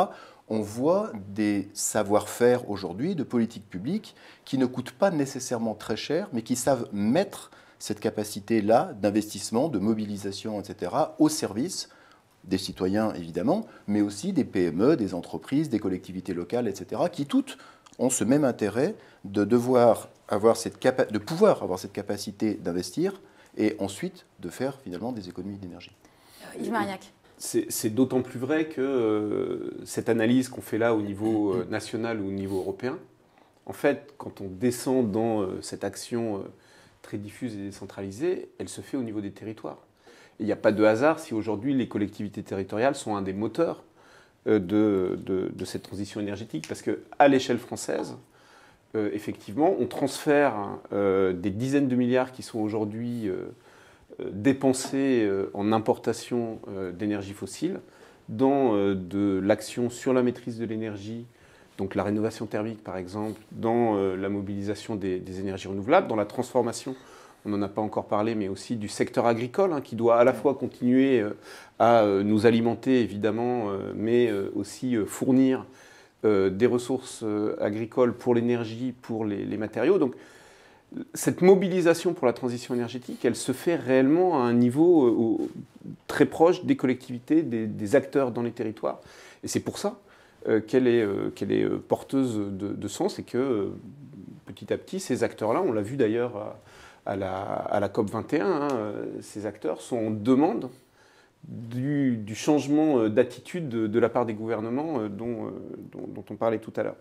on voit des savoir-faire aujourd'hui de politique publique qui ne coûtent pas nécessairement très cher, mais qui savent mettre cette capacité-là d'investissement, de mobilisation, etc., au service des citoyens, évidemment, mais aussi des PME, des entreprises, des collectivités locales, etc., qui toutes ont ce même intérêt de pouvoir avoir cette capacité d'investir et ensuite de faire finalement des économies d'énergie. Yves Mariac. C'est d'autant plus vrai que cette analyse qu'on fait là au niveau national ou au niveau européen, en fait, quand on descend dans cette action très diffuse et décentralisée, elle se fait au niveau des territoires. Il n'y a pas de hasard si aujourd'hui les collectivités territoriales sont un des moteurs de cette transition énergétique, parce qu'à l'échelle française, effectivement, on transfère des dizaines de milliards qui sont aujourd'hui dépensés en importation d'énergie fossile dans de l'action sur la maîtrise de l'énergie, donc la rénovation thermique par exemple, dans la mobilisation des énergies renouvelables, dans la transformation, on n'en a pas encore parlé, mais aussi du secteur agricole, hein, qui doit à la fois continuer à nous alimenter évidemment, mais aussi fournir des ressources agricoles pour l'énergie, pour les matériaux. Donc cette mobilisation pour la transition énergétique, elle se fait réellement à un niveau très proche des collectivités, des acteurs dans les territoires. Et c'est pour ça qu'elle est porteuse de sens, et que petit à petit, ces acteurs-là, on l'a vu d'ailleurs à la COP21, hein, ces acteurs sont en demande du changement d'attitude de la part des gouvernements dont on parlait tout à l'heure.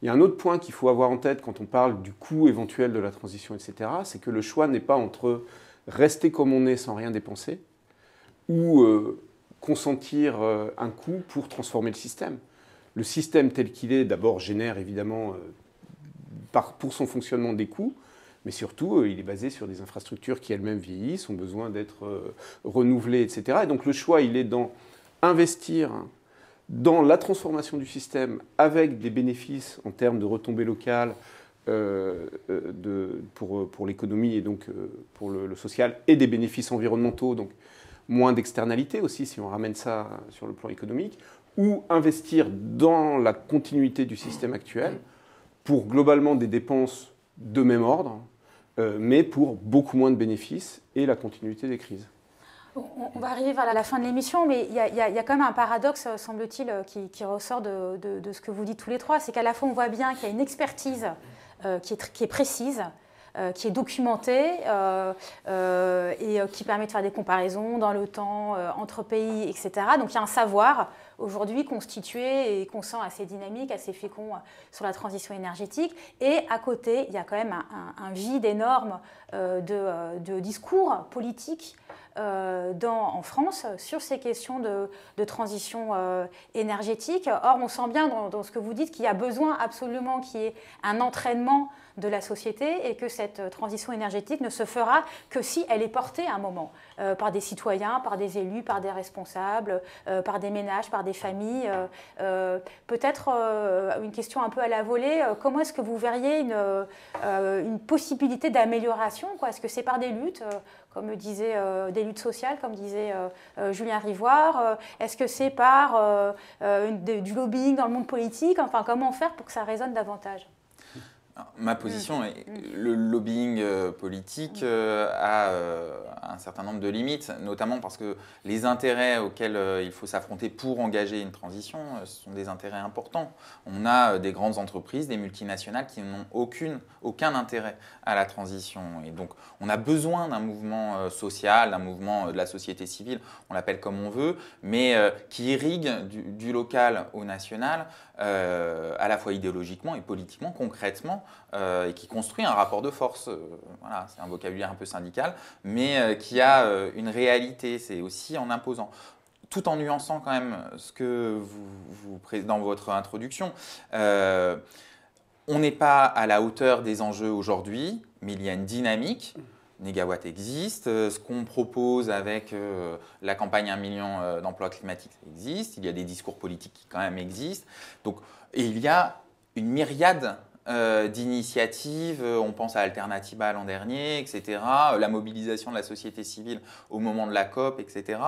Il y a un autre point qu'il faut avoir en tête quand on parle du coût éventuel de la transition, etc., c'est que le choix n'est pas entre rester comme on est sans rien dépenser ou consentir un coût pour transformer le système. Le système tel qu'il est, d'abord, génère évidemment pour son fonctionnement des coûts, mais surtout, il est basé sur des infrastructures qui elles-mêmes vieillissent, ont besoin d'être renouvelées, etc. Et donc le choix, il est dans investir dans la transformation du système avec des bénéfices en termes de retombées locales pour l'économie et donc pour le social, et des bénéfices environnementaux, donc moins d'externalités aussi si on ramène ça sur le plan économique, ou investir dans la continuité du système actuel pour globalement des dépenses de même ordre, mais pour beaucoup moins de bénéfices et la continuité des crises. On va arriver vers la fin de l'émission, mais il y a quand même un paradoxe, semble-t-il, qui ressort de ce que vous dites tous les trois. C'est qu'à la fois, on voit bien qu'il y a une expertise qui est précise, qui est documentée et qui permet de faire des comparaisons dans le temps, entre pays, etc. Donc il y a un savoir aujourd'hui constitué et qu'on sent assez dynamique, assez fécond sur la transition énergétique. Et à côté, il y a quand même un vide énorme de discours politiques en France sur ces questions de transition énergétique. Or, on sent bien dans ce que vous dites qu'il y a besoin absolument qu'il y ait un entraînement de la société et que cette transition énergétique ne se fera que si elle est portée à un moment par des citoyens, par des élus, par des responsables, par des ménages, par des familles. Peut-être une question un peu à la volée, comment est-ce que vous verriez une possibilité d'amélioration, quoi? Est-ce que c'est par des luttes comme disait, des luttes sociales, comme disait Julien Rivoire? Est-ce que c'est par du lobbying dans le monde politique? Enfin, comment faire pour que ça résonne davantage? Ma position est le lobbying politique a un certain nombre de limites, notamment parce que les intérêts auxquels il faut s'affronter pour engager une transition sont des intérêts importants. On a des grandes entreprises, des multinationales qui n'ont aucun intérêt à la transition. Et donc, on a besoin d'un mouvement social, d'un mouvement de la société civile, on l'appelle comme on veut, mais qui irrigue du local au national, à la fois idéologiquement et politiquement, concrètement, et qui construit un rapport de force. Voilà, c'est un vocabulaire un peu syndical, mais qui a une réalité. C'est aussi en imposant. Tout en nuançant quand même ce que vous dans votre introduction. On n'est pas à la hauteur des enjeux aujourd'hui, mais il y a une dynamique. Négawatt existe. Ce qu'on propose avec la campagne 1 million d'emplois climatiques existe. Il y a des discours politiques qui quand même existent. Donc, et il y a une myriade d'initiatives. On pense à Alternativa l'an dernier, etc. La mobilisation de la société civile au moment de la COP, etc.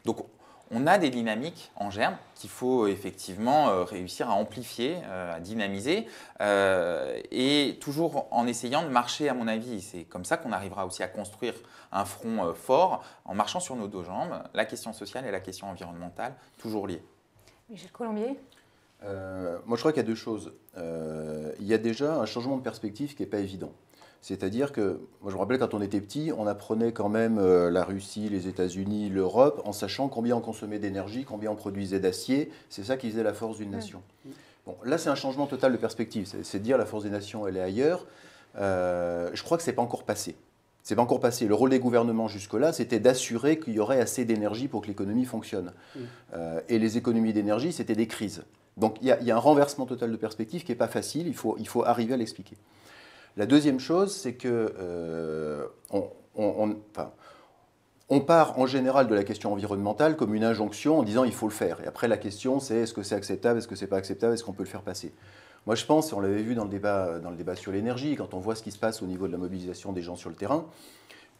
Donc, on a des dynamiques en germe qu'il faut effectivement réussir à amplifier, à dynamiser, et toujours en essayant de marcher, à mon avis. C'est comme ça qu'on arrivera aussi à construire un front fort, en marchant sur nos deux jambes, la question sociale et la question environnementale, toujours liées. Michel Colombier. Moi, je crois qu'il y a deux choses. Il y a déjà un changement de perspective qui n'est pas évident. C'est-à-dire que, moi je me rappelle quand on était petit, on apprenait quand même la Russie, les États-Unis, l'Europe, en sachant combien on consommait d'énergie, combien on produisait d'acier. C'est ça qui faisait la force d'une nation. Bon, là, c'est un changement total de perspective. C'est de dire la force des nations, elle est ailleurs. Je crois que ce n'est pas encore passé. C'est pas encore passé. Le rôle des gouvernements jusque-là, c'était d'assurer qu'il y aurait assez d'énergie pour que l'économie fonctionne. Et les économies d'énergie, c'était des crises. Donc il y a un renversement total de perspective qui n'est pas facile. Il faut arriver à l'expliquer. La deuxième chose, c'est que on part en général de la question environnementale comme une injonction en disant il faut le faire. Et après, la question, c'est est-ce que c'est acceptable, est-ce que c'est pas acceptable, est-ce qu'on peut le faire passer. Moi, je pense, et on l'avait vu dans le débat sur l'énergie, quand on voit ce qui se passe au niveau de la mobilisation des gens sur le terrain,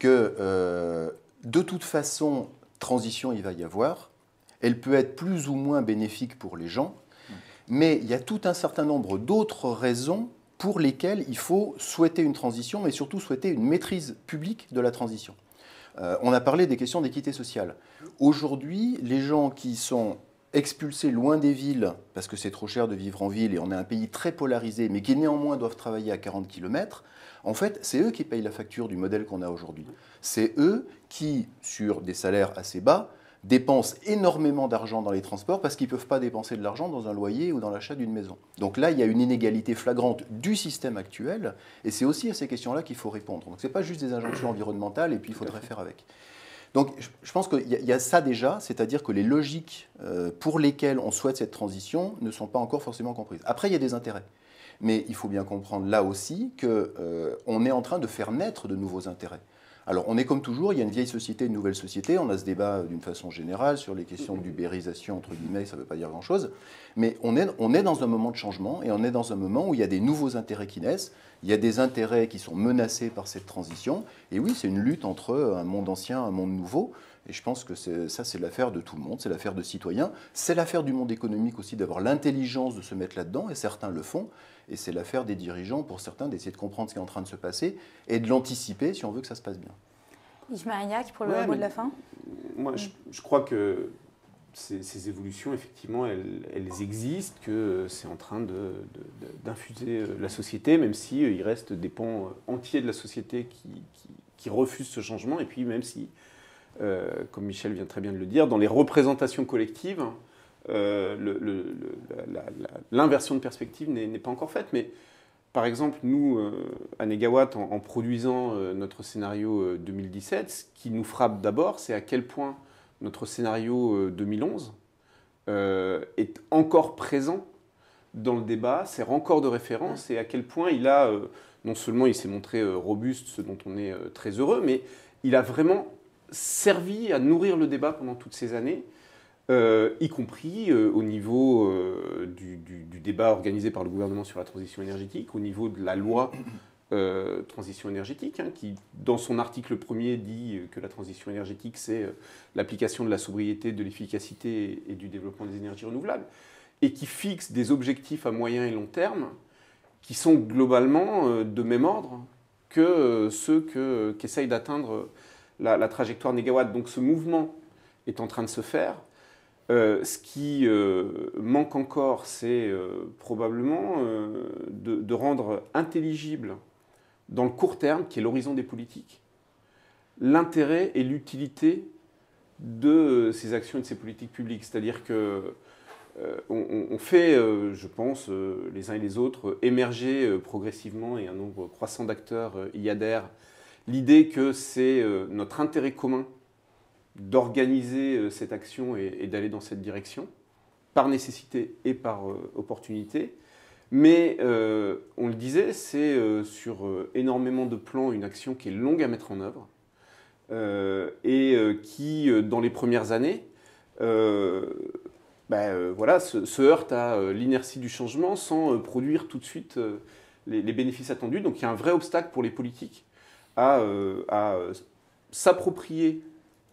que de toute façon, transition, il va y avoir. Elle peut être plus ou moins bénéfique pour les gens, mais il y a tout un certain nombre d'autres raisons pour lesquels il faut souhaiter une transition, mais surtout souhaiter une maîtrise publique de la transition. On a parlé des questions d'équité sociale. Aujourd'hui, les gens qui sont expulsés loin des villes, parce que c'est trop cher de vivre en ville, et on est un pays très polarisé, mais qui néanmoins doivent travailler à 40 km, en fait, c'est eux qui payent la facture du modèle qu'on a aujourd'hui. C'est eux qui, sur des salaires assez bas, dépensent énormément d'argent dans les transports parce qu'ils ne peuvent pas dépenser de l'argent dans un loyer ou dans l'achat d'une maison. Donc là, il y a une inégalité flagrante du système actuel et c'est aussi à ces questions-là qu'il faut répondre. Donc ce n'est pas juste des injonctions environnementales et puis il faudrait faire avec. Donc je pense qu'il y a ça déjà, c'est-à-dire que les logiques pour lesquelles on souhaite cette transition ne sont pas encore forcément comprises. Après, il y a des intérêts. Mais il faut bien comprendre là aussi qu'on est en train de faire naître de nouveaux intérêts. Alors, on est comme toujours, il y a une vieille société, une nouvelle société. On a ce débat d'une façon générale sur les questions d'ubérisation, entre guillemets, ça ne veut pas dire grand-chose. Mais on est dans un moment de changement et on est dans un moment où il y a des nouveaux intérêts qui naissent. Il y a des intérêts qui sont menacés par cette transition. Et oui, c'est une lutte entre un monde ancien et un monde nouveau. Et je pense que ça, c'est l'affaire de tout le monde, c'est l'affaire de citoyens. C'est l'affaire du monde économique aussi d'avoir l'intelligence de se mettre là-dedans, et certains le font. Et c'est l'affaire des dirigeants, pour certains, d'essayer de comprendre ce qui est en train de se passer et de l'anticiper si on veut que ça se passe bien. Yves Marignac, pour le mot de la fin. Moi, je crois que ces évolutions, effectivement, elles existent, que c'est en train d'infuser la société, même s'il reste des pans entiers de la société qui refusent ce changement, et puis même si, comme Michel vient très bien de le dire, dans les représentations collectives, l'inversion de perspective n'est pas encore faite. Mais par exemple, nous, à Négawatt, en produisant notre scénario 2017, ce qui nous frappe d'abord, c'est à quel point notre scénario 2011 est encore présent dans le débat, sert encore de référence, et à quel point il a, non seulement il s'est montré robuste, ce dont on est très heureux, mais il a vraiment servi à nourrir le débat pendant toutes ces années, y compris au niveau du débat organisé par le gouvernement sur la transition énergétique, au niveau de la loi transition énergétique, qui, dans son article 1er, dit que la transition énergétique, c'est l'application de la sobriété, de l'efficacité et du développement des énergies renouvelables, et qui fixe des objectifs à moyen et long terme qui sont globalement de même ordre que ceux qu'essaye d'atteindre la trajectoire Négawatt. Donc ce mouvement est en train de se faire. Ce qui manque encore, c'est probablement de rendre intelligible dans le court terme, qui est l'horizon des politiques, l'intérêt et l'utilité de ces actions et de ces politiques publiques. C'est-à-dire que on fait, je pense, les uns et les autres, émerger progressivement, et un nombre croissant d'acteurs y adhèrent, l'idée que c'est notre intérêt commun d'organiser cette action et d'aller dans cette direction, par nécessité et par opportunité. Mais, on le disait, c'est sur énormément de plans une action qui est longue à mettre en œuvre et qui, dans les premières années, voilà, se heurte à l'inertie du changement sans produire tout de suite les bénéfices attendus. Donc il y a un vrai obstacle pour les politiques à s'approprier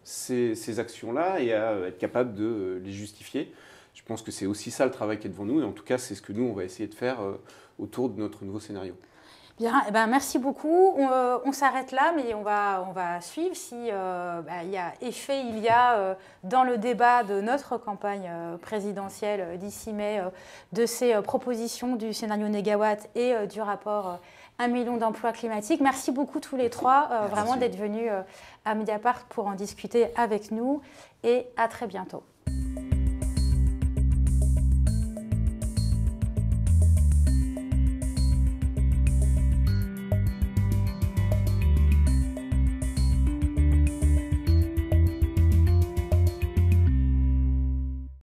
ces actions-là et à être capable de les justifier. Je pense que c'est aussi ça le travail qui est devant nous, et en tout cas c'est ce que nous on va essayer de faire autour de notre nouveau scénario. Bien, eh ben, merci beaucoup. On s'arrête là, mais on va suivre si il y a effet dans le débat de notre campagne présidentielle d'ici mai de ces propositions du scénario Négawatt et du rapport 1 million d'emplois climatiques. Merci beaucoup tous les trois, vraiment d'être venus à Mediapart pour en discuter avec nous, et à très bientôt.